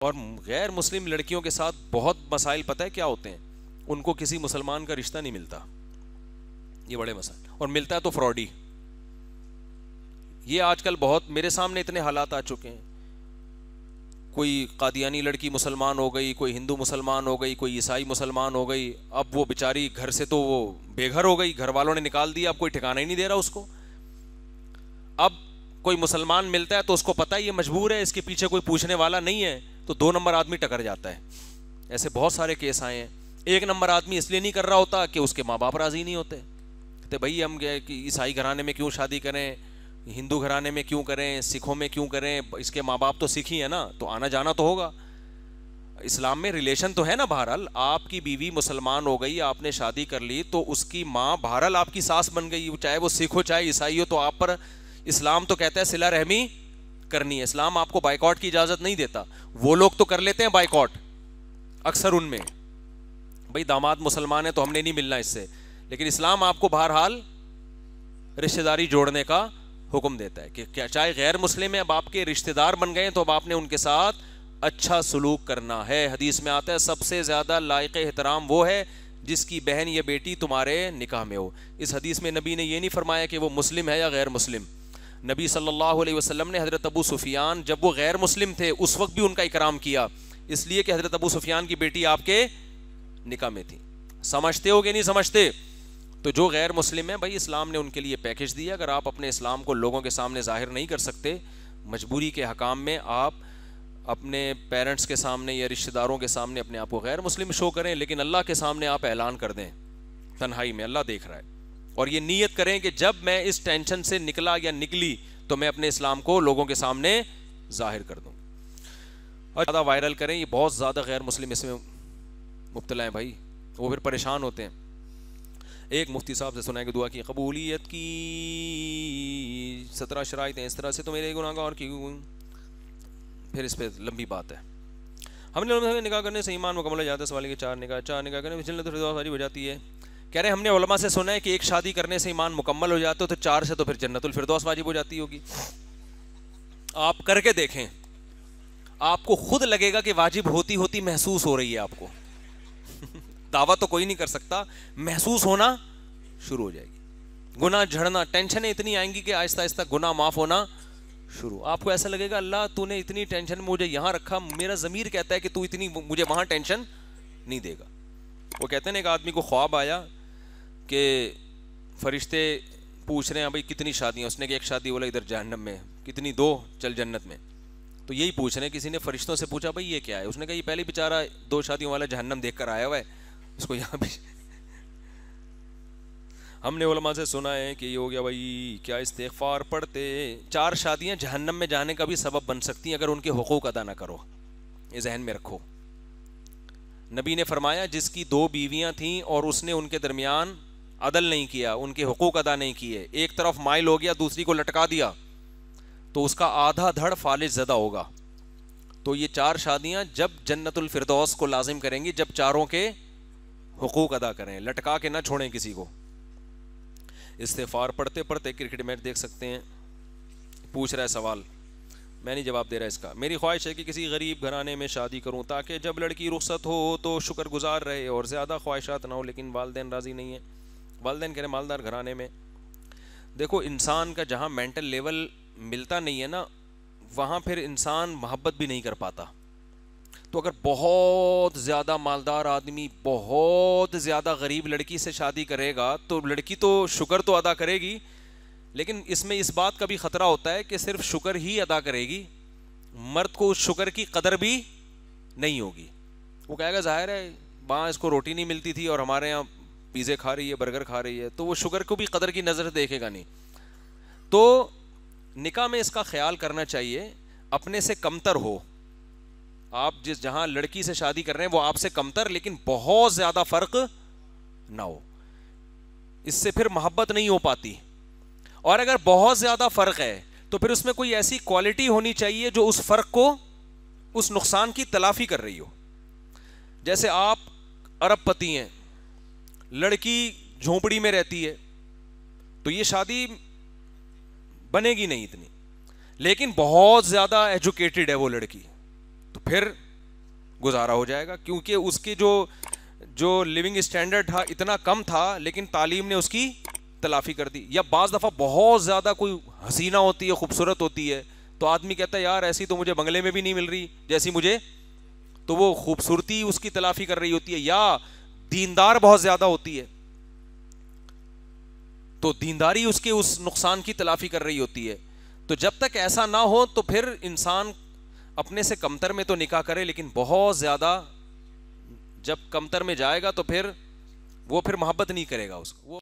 اور غیر مسلم لڑکیوں کے ساتھ بہت مسائل پتہ ہے کیا ہوتے ہیں, ان کو کسی مسلمان کا رشتہ نہیں ملتا, یہ بڑے مسائل, اور ملتا ہے تو فراڈی. یہ آج کل بہت میرے سامنے اتنے حالات آ چکے ہیں, کوئی قادیانی لڑکی مسلمان ہو گئی, کوئی ہندو مسلمان ہو گئی, کوئی عیسائی مسلمان ہو گئی, اب وہ بیچاری گھر سے تو وہ بے گھر ہو گئی, گھر والوں نے نکال دیا, اب کوئی ٹھکانہ ہی نہیں دے رہا اس کو. اب کوئی مسلمان ملتا ہے تو اس کو پتہ ہے یہ مجبور ہے, اس کے پیچھے کوئی پوچھنے والا نہیں ہے, تو 2 نمبر آدمی ٹکر جاتا ہے. ایسے بہت سارے کیس آئے ہیں. 1 نمبر آدمی اس لیے نہیں کر رہا ہوتا کہ اس کے ماں باپ راضی نہیں ہوتے, کہتے بھائی ہم عیسائی گھرانے میں کیوں شادی کریں, ہندو گھرانے میں کیوں کریں, سکھوں میں کیوں کریں, اس کے ماں باپ تو سکھ ہی ہے نا, تو آنا جانا تو ہوگا. اسلام میں ریلیشن تو ہے نا. بہرحال آپ کی بیوی مسلمان ہو گئی, آپ نے شادی کر لی, تو اس کی ماں بہرحال آپ کی ساس بن گئی, چاہے وہ سکھ ہو چاہے عیسائی ہو, تو آپ پر اسلام تو کہتا ہے صلہ رحمی کرنی ہے. اسلام آپ کو بائیکاٹ کی اجازت نہیں دیتا. وہ لوگ تو کر لیتے ہیں بائیکاٹ اکثر ان میں, بھائی داماد مسلمان ہے تو ہم نے نہیں ملنا اس سے, لیکن اسلام آپ کو بہرحال رشتہ داری جوڑنے کا حکم دیتا ہے کہ کیا چاہے غیر مسلم ہے, اب آپ کے رشتہ دار بن گئے تو اب آپ نے ان کے ساتھ اچھا سلوک کرنا ہے. حدیث میں آتا ہے سب سے زیادہ لائق احترام وہ ہے جس کی بہن یا بیٹی تمہارے نکاح میں ہو. اس حدیث میں نبی نے یہ نہیں فرمایا کہ وہ مسلم ہے یا غیر مسلم. نبی صلی اللہ علیہ وسلم نے حضرت ابو سفیان جب وہ غیر مسلم تھے اس وقت بھی ان کا اکرام کیا, اس لیے کہ حضرت ابو سفیان کی بیٹی آپ کے نکاح میں تھی. سمجھتے ہو کہ نہیں سمجھتے؟ تو جو غیر مسلم ہے بھائی, اسلام نے ان کے لیے پیکج دیا. اگر آپ اپنے اسلام کو لوگوں کے سامنے ظاہر نہیں کر سکتے, مجبوری کے حکام میں آپ اپنے پیرنٹس کے سامنے یا رشتہ داروں کے سامنے اپنے آپ کو غیر مسلم شو کریں, لیکن اللہ کے سامنے آپ اعلان کر دیں تنہائی میں, اللہ دیکھ رہا ہے. اور یہ نیت کریں کہ جب میں اس ٹینشن سے نکلا یا نکلی تو میں اپنے اسلام کو لوگوں کے سامنے ظاہر کر دوں. اور زیادہ وائرل کریں, یہ بہت زیادہ غیر مسلم اس میں مبتلا ہیں بھائی, وہ پھر پریشان ہوتے ہیں. ایک مفتی صاحب سے سنا ہے کہ دعا کی قبولیت کی 17 شرائط ہیں, اس طرح سے تو میرے گناہ گار کی, پھر اس پہ لمبی بات ہے. ہم نے نکاح کرنے سے ایمان مکمل ہو جاتا ہے. سوال کے 4 نکاح کرنے میں جنت الفردوس واجب ہو جاتی ہے. کہہ رہے ہیں ہم نے علماء سے سنا ہے کہ ایک شادی کرنے سے ایمان مکمل ہو جاتا ہے, تو 4 سے تو پھر جنت الفردوس واجب ہو جاتی ہوگی. آپ کر کے دیکھیں, آپ کو خود لگے گا کہ واجب ہوتی ہوتی محسوس ہو رہی ہے آپ کو. دعویٰ تو کوئی نہیں کر سکتا, محسوس ہونا شروع ہو جائے گی. گناہ جھڑنا, ٹینشنیں اتنی آئیں گی کہ آہستہ آہستہ گناہ معاف ہونا شروع. آپ کو ایسا لگے گا اللہ تو نے اتنی ٹینشن مجھے یہاں رکھا, میرا ضمیر کہتا ہے کہ تو اتنی مجھے وہاں ٹینشن نہیں دے گا. وہ کہتے ہیں ایک آدمی کو خواب آیا کہ فرشتے پوچھ رہے ہیں بھائی کتنی شادیاں, اس نے کہ 1 شادی, بولا ادھر جہنم میں, کتنی 2, چل جنت میں. تو یہی پوچھ رہے ہیں. کسی نے فرشتوں سے پوچھا بھائی یہ کیا ہے, اس نے کہا یہ پہلے بیچارہ 2 شادیوں والا جہنم دیکھ کر آیا ہوا ہے, اس کو یہاں بھی. ہم نے علماء سے سنا ہے کہ یہ ہو گیا بھائی, کیا استغفار پڑھتے 4 شادیاں جہنم میں جانے کا بھی سبب بن سکتی ہیں اگر ان کے حقوق ادا نہ کرو. یہ ذہن میں رکھو. نبی نے فرمایا جس کی 2 بیویاں تھیں اور اس نے ان کے درمیان عدل نہیں کیا, ان کے حقوق ادا نہیں کیے, ایک طرف مائل ہو گیا دوسری کو لٹکا دیا, تو اس کا آدھا دھڑ فالج زدہ ہوگا. تو یہ 4 شادیاں جب جنت الفردوس کو لازم کریں گی جب چاروں کے حقوق ادا کریں, لٹکا کے نہ چھوڑیں کسی کو. استغفار پڑھتے پڑھتے کرکٹ میچ دیکھ سکتے ہیں. پوچھ رہا ہے سوال, میں نہیں جواب دے رہا اس کا. میری خواہش ہے کہ کسی غریب گھرانے میں شادی کروں تاکہ جب لڑکی رخصت ہو تو شکر گزار رہے اور زیادہ خواہشات نہ ہو, لیکن والدین راضی نہیں ہیں. والدین کہہ رہے ہیں مالدار گھرانے میں. دیکھو انسان کا جہاں مینٹل لیول ملتا نہیں ہے نا, وہاں پھر انسان محبت بھی نہیں کر پاتا. تو اگر بہت زیادہ مالدار آدمی بہت زیادہ غریب لڑکی سے شادی کرے گا تو لڑکی تو شکر تو ادا کرے گی, لیکن اس میں اس بات کا بھی خطرہ ہوتا ہے کہ صرف شکر ہی ادا کرے گی, مرد کو اس شکر کی قدر بھی نہیں ہوگی. وہ کہے گا ظاہر ہے وہاں اس کو روٹی نہیں ملتی تھی اور ہمارے یہاں پیزے کھا رہی ہے, برگر کھا رہی ہے, تو وہ شکر کو بھی قدر کی نظر سے دیکھے گا نہیں. تو نکاح میں اس کا خیال کرنا چاہیے اپنے سے کمتر ہو. آپ جہاں لڑکی سے شادی کر رہے ہیں وہ آپ سے کمتر, لیکن بہت زیادہ فرق نہ ہو, اس سے پھر محبت نہیں ہو پاتی. اور اگر بہت زیادہ فرق ہے تو پھر اس میں کوئی ایسی کوالٹی ہونی چاہیے جو اس فرق کو, اس نقصان کی تلافی کر رہی ہو. جیسے آپ ارب پتی ہیں, لڑکی جھونپڑی میں رہتی ہے, تو یہ شادی بنے گی نہیں اتنی, لیکن بہت زیادہ ایجوکیٹڈ ہے وہ لڑکی, تو پھر گزارا ہو جائے گا، کیونکہ اس کے جو لیونگ اسٹینڈرڈ تھا اتنا کم تھا، لیکن تعلیم نے اس کی تلافی کر دی. یا بعض دفعہ بہت زیادہ کوئی حسینہ ہوتی ہے، خوبصورت ہوتی ہے، تو آدمی کہتا ہے یار ایسی تو مجھے بنگلے میں بھی نہیں مل رہی جیسی مجھے، تو وہ خوبصورتی اس کی تلافی کر رہی ہوتی ہے. یا دیندار بہت زیادہ ہوتی ہے تو دینداری اس کے اس نقصان کی تلافی کر رہی ہوتی ہے. تو جب تک ایسا نہ ہو تو پھر انسان اپنے سے کمتر میں تو نکاح کرے، لیکن بہت زیادہ جب کمتر میں جائے گا تو پھر وہ محبت نہیں کرے گا اس کو.